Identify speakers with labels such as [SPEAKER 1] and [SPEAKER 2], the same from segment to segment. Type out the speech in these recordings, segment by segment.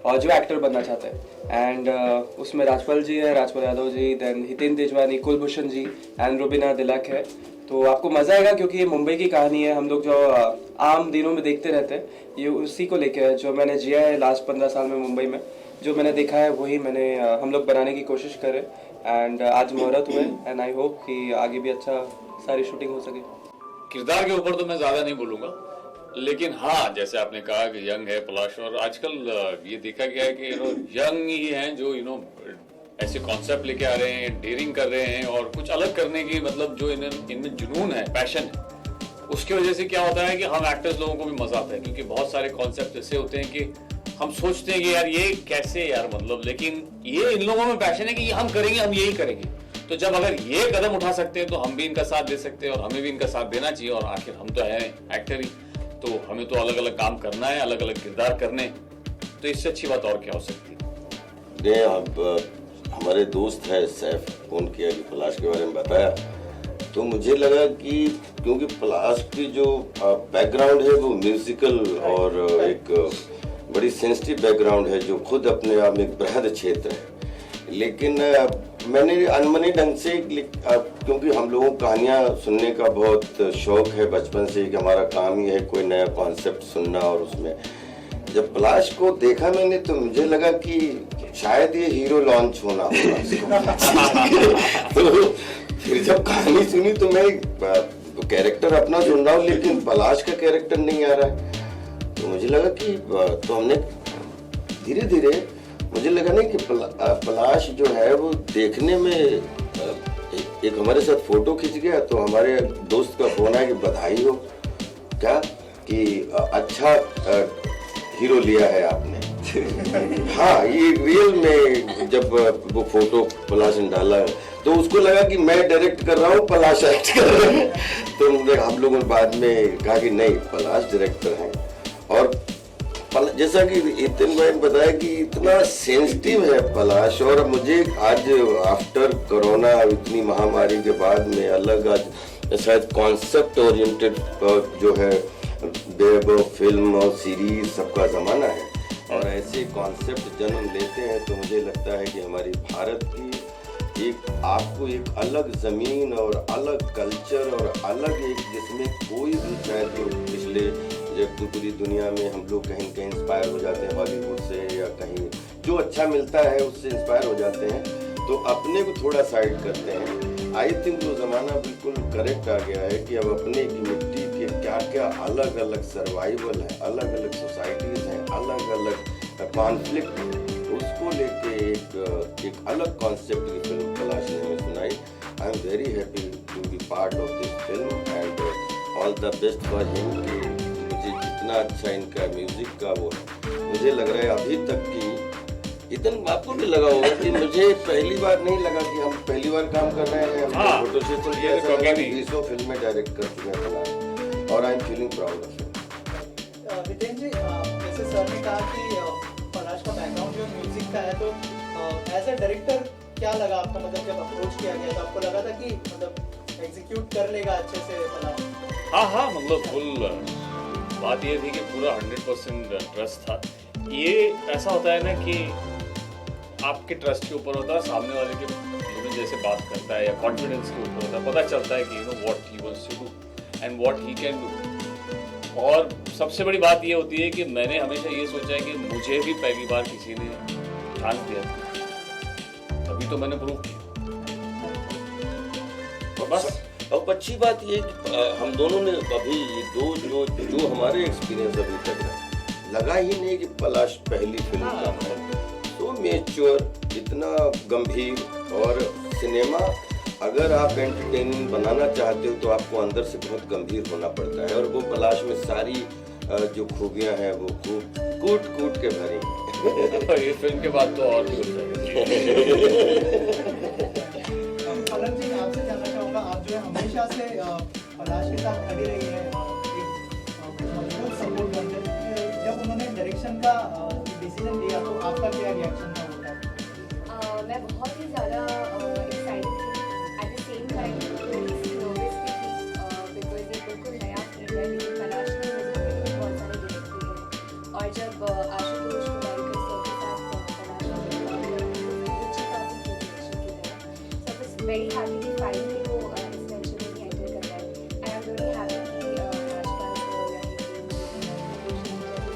[SPEAKER 1] और जो एक्टर बनना चाहते हैं। एंड उसमें राजपाल जी है, राजपाल यादव जी, देन हितेन तेजवानी, कुलभूषण जी एंड रुबीना दिलक है। तो आपको मज़ा आएगा क्योंकि ये मुंबई की कहानी है। हम लोग जो आम दिनों में देखते रहते हैं, ये उसी को लेके है जो मैंने जिया है लास्ट 15 साल में मुंबई में। जो मैंने देखा है वही मैंने हम लोग बनाने की कोशिश करें। एंड आज मुहूर्त हुए एंड आई होप कि आगे भी अच्छा सारी शूटिंग हो सके।
[SPEAKER 2] किरदार के ऊपर तो मैं ज्यादा नहीं बोलूंगा, लेकिन हाँ जैसे आपने कहा कि यंग है पलाश, और आजकल ये देखा गया है कि यंग ही हैं जो ऐसे कॉन्सेप्ट लेके आ रहे हैं, डेयरिंग कर रहे हैं और कुछ अलग करने की मतलब जो इनमें जुनून है, पैशन है, उसकी वजह से क्या होता है कि हम एक्टर्स लोगों को भी मजा आता है। क्योंकि बहुत सारे कॉन्सेप्ट ऐसे होते हैं कि हम सोचते हैं कि यार ये कैसे यार मतलब, लेकिन ये इन लोगों में पैशन है कि ये हम करेंगे, हम यही करेंगे। तो जब अगर ये कदम उठा सकते हैं तो हम भी इनका साथ दे सकते हैं और हमें भी इनका साथ देना चाहिए। और आखिर हम तो हैं एक्टर ही, तो हमें तो अलग अलग काम करना है, अलग अलग किरदार करने, तो इससे अच्छी बात और क्या हो सकती है।
[SPEAKER 3] अब हमारे दोस्त हैं सैफ, फोन किया कि पलाश के बारे में बताया, तो मुझे लगा कि क्योंकि पलाश की जो बैकग्राउंड है वो म्यूजिकल और एक बड़ी सेंसिटिव बैकग्राउंड है जो खुद अपने आप में एक बृहद क्षेत्र है। लेकिन मैंने अनमने ढंग से क्योंकि हम लोगों को कहानियाँ सुनने का बहुत शौक है बचपन से, कि हमारा काम ही है कोई नया कॉन्सेप्ट सुनना। और उसमें जब पलाश को देखा मैंने तो मुझे लगा कि शायद ये हीरो लॉन्च होना होगा। तो फिर जब कहानी सुनी तो मैं कैरेक्टर अपना सुन रहा हूँ लेकिन पलाश का कैरेक्टर नहीं आ रहा है। तो मुझे लगा कि तो हमने धीरे धीरे मुझे लगा नहीं कि पलाश जो है वो देखने में एक हमारे साथ फोटो खींच गया। तो हमारे दोस्त का फोन आया कि बधाई हो क्या कि अच्छा हीरो लिया है आपने। हाँ, ये रियल में जब वो फोटो पलाश ने डाला तो उसको लगा कि मैं डायरेक्ट कर रहा हूँ, पलाश एक्ट कर रहे हैं। तो हम लोगों ने बाद में कहा कि नहीं, पलाश डायरेक्टर हैं। और जैसा कि हितेन भाई ने बताया कि इतना सेंसिटिव है पलाश, और मुझे आज आफ्टर कोरोना इतनी महामारी के बाद में अलग आज शायद कॉन्सेप्ट ओरिएंटेड जो है वेब फिल्म और सीरीज सबका ज़माना है और ऐसे कॉन्सेप्ट जन्म लेते हैं। तो मुझे लगता है कि हमारी भारत की आपको एक अलग ज़मीन और अलग कल्चर और अलग एक जिसमें कोई भी शायद जो पिछले जब पूरी दुनिया में हम लोग कहीं कहीं इंस्पायर हो जाते हैं हॉलीवुड से या कहीं जो अच्छा मिलता है उससे इंस्पायर हो जाते हैं, तो अपने को थोड़ा साइड करते हैं। आई थिंक वो ज़माना बिल्कुल करेक्ट आ गया है कि अब अपने की मिट्टी के क्या क्या अलग अलग सर्वाइवल है, अलग अलग सोसाइटीज़ हैं, अलग अलग कॉन्फ्लिक्ट, उसको लेके एक अलग कॉन्सेप्ट की फिल्म पलाश ने हमें सुनाई। I am very happy to be part of this film and all the best for him. मुझे जितना अच्छा इनका म्यूजिक का वो मुझे लग रहा है अभी तक की, इतना आपको भी लगा होगा कि मुझे पहली बार नहीं लगा कि हम पहली बार काम कर रहे हैं। हम फोटो सेशन किया, 20 फिल्में डायरेक्ट कर चुके हैं पलाश और I am feeling proud of him.
[SPEAKER 4] Hiten ji, जैसे सर ने कहा कि पलाश का बैकग्राउंड जो म्यूजिक का है, तो एज अ डायरेक्टर क्या लगा आपको? मतलब जब अप्रोच किया गया तो आपको लगा था कि मतलब एग्जीक्यूट कर लेगा अच्छे से पलाश?
[SPEAKER 2] हाँ, मतलब फुल बात ये थी कि पूरा 100% ट्रस्ट था। ये ऐसा होता है ना कि आपके ट्रस्ट के ऊपर होता है, सामने वाले के जैसे बात करता है या कॉन्फिडेंस के ऊपर होता है, पता चलता है कि what he wants to do and what he can do. और सबसे बड़ी बात ये होती है कि मैंने हमेशा ये सोचा है कि मुझे भी पहली बार किसी ने चांस दिया था, तभी तो मैंने प्रूव किया। तो बस
[SPEAKER 3] अब अच्छी बात ये कि हम दोनों ने अभी ये जो हमारे एक्सपीरियंस अभी तक है, लगा ही नहीं कि पलाश पहली फिल्म का है। तो मैच्योर, इतना गंभीर, और सिनेमा अगर आप एंटरटेनिंग बनाना चाहते हो तो आपको अंदर से बहुत गंभीर होना पड़ता है, और वो पलाश में सारी जो खूबियां हैं वो खूब कूट के भरी।
[SPEAKER 2] ये फिल्म के बाद तो और भी कुछ है।
[SPEAKER 4] पलन जी, आपसे जानना चाहूँगा, आप जो है हमेशा से पलाश के साथ खड़ी रही है, एक मजबूत सपोर्ट करते हैं। जब उन्होंने डायरेक्शन का डिसीजन लिया तो आपका क्या रिएक्शन था?
[SPEAKER 5] मैं बहुत ही ज़्यादा एक्साइटेड थी, एट द सेम टाइम थोड़ी सी नर्वस भी थी, बिकॉज ये बिल्कुल नया फील्ड है। लेकिन पलाश ने मुझे बहुत सारे डायरेक्ट किए हैं, और जब आशुतोष कुमार very happy कि finally वो इस venture में भी enter कर रहा है, and I'm really happy कि राजपाल sir या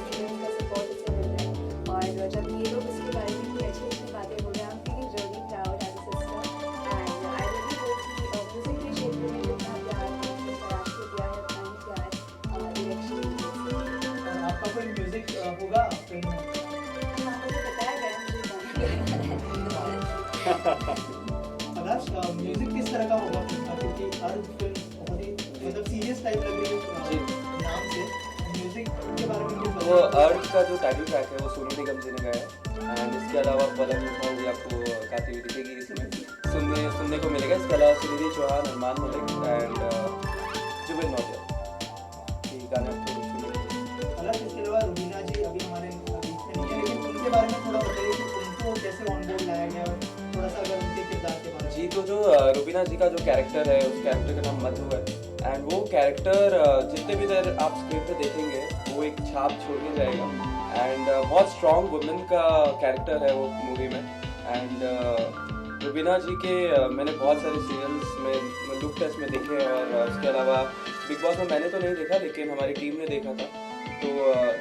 [SPEAKER 5] students का support उसे मिल रहा है, और जब ये लोग इसके बारे में इतनी अच्छी बातें बोल रहे हैं, I'm feeling really proud as a sister, and I really hope कि music के क्षेत्र में जितना प्यार हमने तलाश को दिया है, उतना ही प्यार direction में दे सकें।
[SPEAKER 4] और आपका कोई म्यूजिक होगा फिल्म में?
[SPEAKER 5] हाँ, मुझे बताया गया है, मुझे गाना गाना है।
[SPEAKER 4] पलाश, म्यूजिक किस तरह का होगा फिल्म का? क्योंकि हर फिल्म बहुत ही मतलब सीरियस टाइप लग रही है
[SPEAKER 1] जी।
[SPEAKER 4] नाम से। म्यूजिक के बारे में कुछ
[SPEAKER 1] वो
[SPEAKER 4] बताइए।
[SPEAKER 1] अर्थ का जो टाइटल ट्रैक है वो सोनू निगम जी ने गाया है, एंड इसके अलावा पलक मुखर्जी जी आपको गाती हुई दिखेगी इसमें, सुनने को मिलेगा। इसके अलावा सुनिधि चौहान, अरमान मलिक एंड जुबिन नौटियाल, ये गाने आपको सुनने को मिलेंगे।
[SPEAKER 4] पलाश, इसके अलावा रुबीना जी अभी हमारे बीच में नहीं है, लेकिन उनके बारे में थोड़ा बताइए कि उनको कैसे ऑन बोर्ड लाया गया, थोड़ा सा अगर उनके किरदार के बारे में।
[SPEAKER 1] जी, तो जो रुबीना जी का जो कैरेक्टर है, उस कैरेक्टर का नाम मधु है, एंड वो कैरेक्टर जितने भी देर आप स्क्रीन पे देखेंगे वो एक छाप छोड़ के जाएगा, एंड बहुत स्ट्रॉन्ग वुमेन का कैरेक्टर है वो मूवी में। एंड रुबीना जी के मैंने बहुत सारे सीरियल्स में लुक टेस्ट में देखे हैं, और उसके अलावा बिग बॉस में मैंने तो नहीं देखा, लेकिन हमारी टीम ने देखा था। तो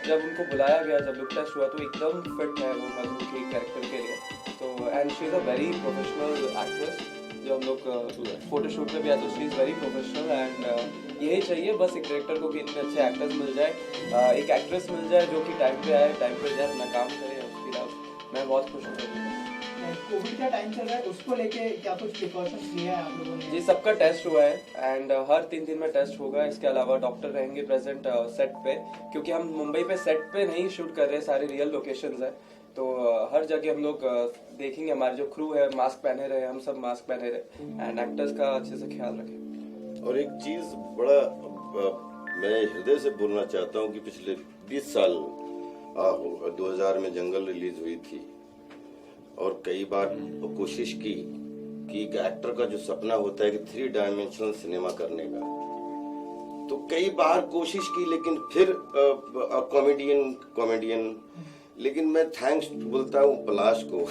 [SPEAKER 1] जब उनको बुलाया गया, जब लुक टेस्ट हुआ, तो एकदम फिट है वो मधु के कैरेक्टर के लिए। तो and she is a very professional actress, जो हम लोग फोटोशूट में भी आए तो she is very professional, and यही चाहिए बस एक डायरेक्टर को कि इतने अच्छे एक्टर्स मिल जाए, एक एक्ट्रेस मिल जाए जो कि टाइम पे आए, टाइम पे जाए, अपना काम करे। उसके अलावा मैं बहुत खुश हूँ।
[SPEAKER 4] कोविड का टाइम चल रहा है, उसको लेके क्या कुछ प्रिकॉशंस लिए हैं आप लोगों ने?
[SPEAKER 1] जी, सबका टेस्ट हुआ है, एंड हर 3 दिन में टेस्ट होगा। इसके अलावा डॉक्टर रहेंगे प्रेजेंट सेट पे, क्योंकि हम मुंबई पे सेट पे नहीं शूट कर रहे, सारे रियल लोकेशंस है। तो हर जगह हम लोग देखेंगे, हमारे जो क्रू है मास्क पहने रहे, हम सब मास्क पहने रहे, एंड एक्टर्स का अच्छे से ख्याल रखें।
[SPEAKER 3] और एक चीज बड़ा मैं हृदय से बोलना चाहता हूँ कि पिछले 20 साल 2000 में जंगल रिलीज हुई थी, और कई बार कोशिश की कि एक एक्टर का जो सपना होता है कि 3 डायमेंशनल सिनेमा करने का, तो कई बार कोशिश की, लेकिन फिर कॉमेडियन। लेकिन मैं थैंक्स बोलता हूँ पलाश को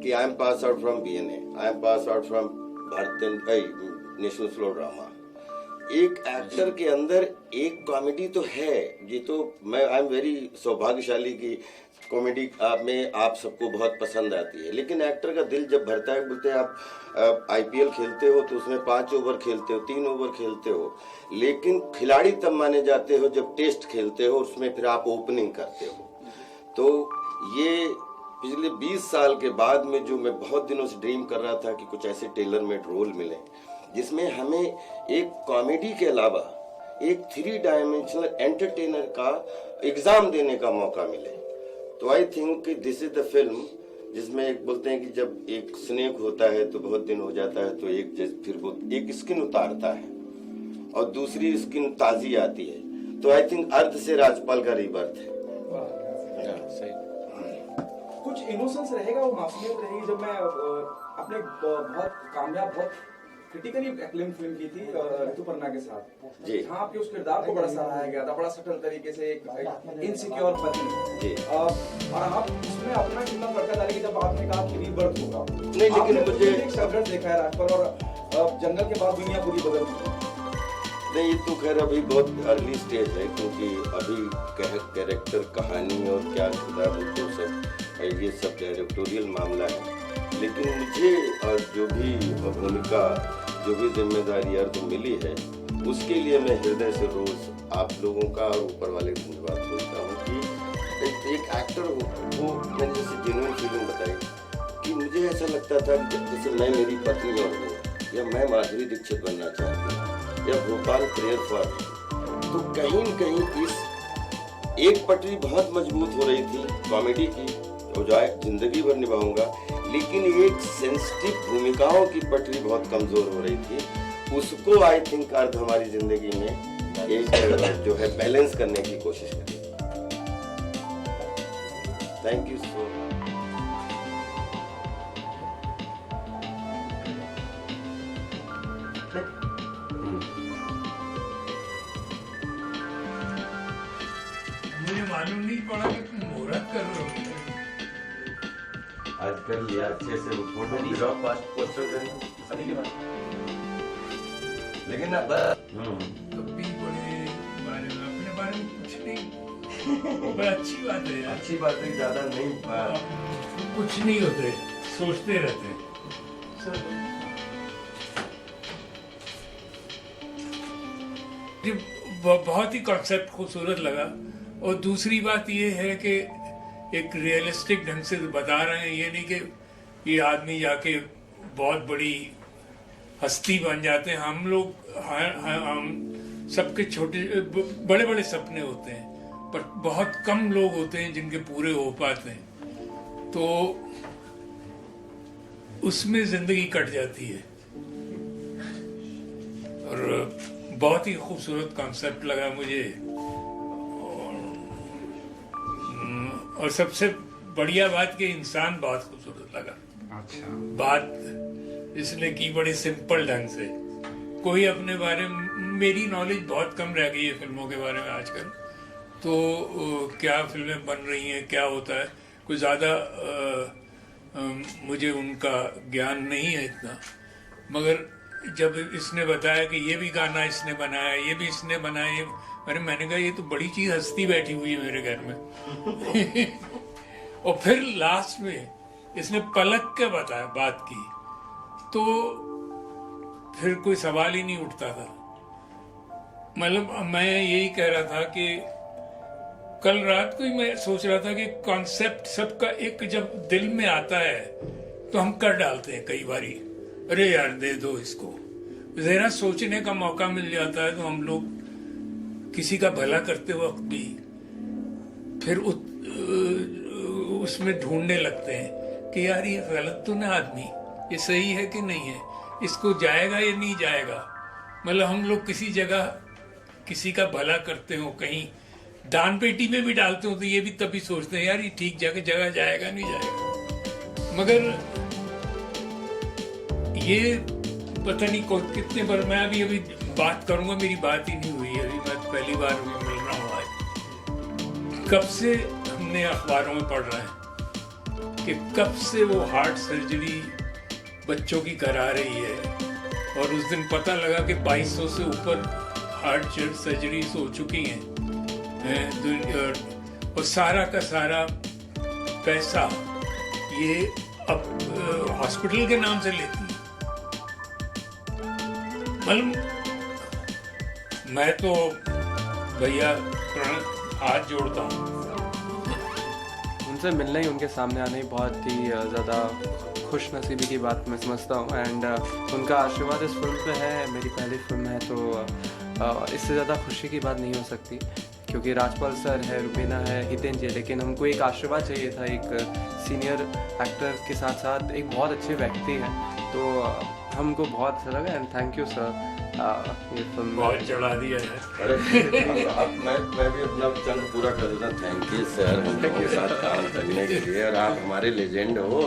[SPEAKER 3] कि I am pass out from BNA, I am pass out from भारतीय नेशनल स्लो ड्रामा। एक एक्टर के अंदर एक कॉमेडी तो है, ये तो मैं आई एम वेरी सौभाग्यशाली कि कॉमेडी में आप सबको बहुत पसंद आती है, लेकिन एक्टर का दिल जब भरता है, बोलते हैं आप IPL खेलते हो तो उसमें 5 ओवर खेलते हो, 3 ओवर खेलते हो, लेकिन खिलाड़ी तब माने जाते हो जब टेस्ट खेलते हो, उसमें फिर आप ओपनिंग करते हो। तो ये पिछले 20 साल के बाद में जो मैं बहुत दिनों से ड्रीम कर रहा था कि कुछ ऐसे टेलर मेड रोल मिले जिसमें हमें एक कॉमेडी के अलावा एक 3 डायमेंशनल एंटरटेनर का एग्जाम देने का मौका मिले। तो I think this is the film जिसमें एक बोलते हैं कि जब एक स्नेक होता है तो बहुत दिन हो जाता है, तो फिर वो एक स्किन उतारता है और दूसरी स्किन ताजी आती है। तो आई थिंक अर्थ से राजपाल का रीबर्थ है।
[SPEAKER 2] सही।
[SPEAKER 6] कुछ इमोशंस रहेगा, वो मासूमियत रहेगी। जब मैं अपने बहुत कामयाब, बहुत क्रिटिकली एक्लेम फिल्म की थी ऋतुपर्णा के साथ,
[SPEAKER 3] जी।
[SPEAKER 6] जहाँ आपके उस किरदार को बड़ा सराहा गया था, बड़ा सटल तरीके से एक इनसिक्योर पति,
[SPEAKER 3] जी।
[SPEAKER 6] और आप उसमें अपना कितना तड़का डालेंगे जब आपने कहा कि रीबर्थ होगा।
[SPEAKER 3] नहीं, लेकिन
[SPEAKER 6] आपने
[SPEAKER 3] मुझे
[SPEAKER 6] एक संघर्ष देखा है राजपाल, और जंगल के बाद दुनिया पूरी बदल चुकी है।
[SPEAKER 3] नहीं, ये तो खैर अभी बहुत अर्ली स्टेज है, क्योंकि अभी कैरेक्टर कहानी और क्या किरदार तो सब ये सब डायरेक्टोरियल मामला है। लेकिन मुझे जो भी भूमिका, जो भी जिम्मेदारी अर्थ मिली है, उसके लिए मैं हृदय से रोज आप लोगों का और ऊपर वाले को धन्यवाद बोलता हूँ कि एक एक्टर हो, वो मैंने जैसे जेन्युइन फीलिंग बताई कि मुझे ऐसा लगता था जैसे मैं मेरी पत्नी और हूँ, या मैं माधुरी दीक्षित बनना चाहती हूँ, या भोपाल प्रेयर फॉर, तो कहीं न कहीं इस एक पटरी बहुत मजबूत हो रही थी कॉमेडी की, तो जो जिंदगी भर निभाऊंगा, लेकिन एक सेंसिटिव भूमिकाओं की पटरी बहुत कमजोर हो रही थी। उसको आई थिंक अर्थ हमारी जिंदगी में एक जो है बैलेंस करने की कोशिश करें। Thank you so much.
[SPEAKER 7] मुझे मालूम नहीं पड़ा कि तुम मुहूर्त कर रहे हो।
[SPEAKER 3] आज कर लिया अच्छे से फोटो गिराओ पास्ट पोस्टर करना लेकिन ना
[SPEAKER 7] कभी बड़े बारे में अपने बारे में कुछ नहीं, बड़ा अच्छी बात है यार।
[SPEAKER 3] अच्छी बात है ज्यादा नहीं
[SPEAKER 7] कुछ नहीं होते, सोचते रहते। बहुत ही कॉन्सेप्ट खूबसूरत लगा। और दूसरी बात ये है कि एक रियलिस्टिक ढंग से बता रहे हैं, ये नहीं कि ये आदमी जाके बहुत बड़ी हस्ती बन जाते हैं। हम लोग हम सबके छोटे बड़े बड़े सपने होते हैं, पर बहुत कम लोग होते हैं जिनके पूरे हो पाते हैं, तो उसमें जिंदगी कट जाती है। और बहुत ही खूबसूरत कॉन्सेप्ट लगा मुझे। और सबसे बढ़िया बात कि इंसान बहुत खूबसूरत लगा।
[SPEAKER 6] अच्छा।
[SPEAKER 7] बात इसने की बड़े सिंपल ढंग से। कोई अपने बारे में, मेरी नॉलेज बहुत कम रह गई है फिल्मों के बारे में आजकल, तो क्या फिल्में बन रही हैं, क्या होता है, कोई ज़्यादा मुझे उनका ज्ञान नहीं है इतना। मगर जब इसने बताया कि ये भी गाना इसने बनाया, ये भी इसने बनाया, ये अरे मैंने कहा ये तो बड़ी चीज़ हस्ती बैठी हुई है मेरे घर में। और फिर लास्ट में इसने पलक के बताया बात की, तो फिर कोई सवाल ही नहीं उठता था। मतलब मैं यही कह रहा था कि कल रात को ही मैं सोच रहा था कि कॉन्सेप्ट सबका एक जब दिल में आता है तो हम कर डालते हैं कई बारी, अरे यार दे दो इसको, जरा सोचने का मौका मिल जाता है तो हम लोग किसी का भला करते वक्त भी फिर उसमें ढूंढने लगते हैं कि यार ये गलत तो ना आदमी, ये सही है कि नहीं है, इसको जाएगा या नहीं जाएगा। मतलब हम लोग किसी जगह किसी का भला करते हो, कहीं दान पेटी में भी डालते हो तो ये भी तभी सोचते हैं यार ये ठीक जगह जाएगा नहीं जाएगा। मगर ये पता नहीं कितने बार मैं अभी बात करूंगा, मेरी बात ही नहीं हुई है, अभी मैं पहली बार भी मिल रहा हूँ आज। कब से हमने अखबारों में पढ़ रहे हैं कि कब से वो हार्ट सर्जरी बच्चों की करा रही है, और उस दिन पता लगा कि 2200 से ऊपर हार्ट सर्जरीज हो चुकी हैं। और सारा का सारा पैसा ये अब हॉस्पिटल के नाम से लेती है। मतलब मैं तो भैया हाथ जोड़ता हूँ।
[SPEAKER 1] उनसे मिलना ही, उनके सामने आना ही बहुत ही ज़्यादा खुश नसीबी की बात मैं समझता हूँ। एंड उनका आशीर्वाद इस फिल्म पे है, मेरी पहली फिल्म है, तो इससे ज़्यादा खुशी की बात नहीं हो सकती, क्योंकि राजपाल सर है, रुबीना है, हितेन जी, लेकिन हमको एक आशीर्वाद चाहिए था, एक सीनियर एक्टर के साथ साथ एक बहुत अच्छे व्यक्ति हैं, तो हमको बहुत अच्छा लगा। एंड थैंक यू सर, ये फिल्म
[SPEAKER 7] बहुत चढ़ा दिया है।
[SPEAKER 3] अरे अब मैं भी अपना चंद पूरा कर देता। थैंक यू सर हमके साथ काम करने के लिए, और आप हमारे लेजेंड हो,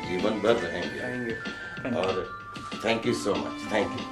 [SPEAKER 3] जीवन भर रहेंगे। और thank you so much, thank you.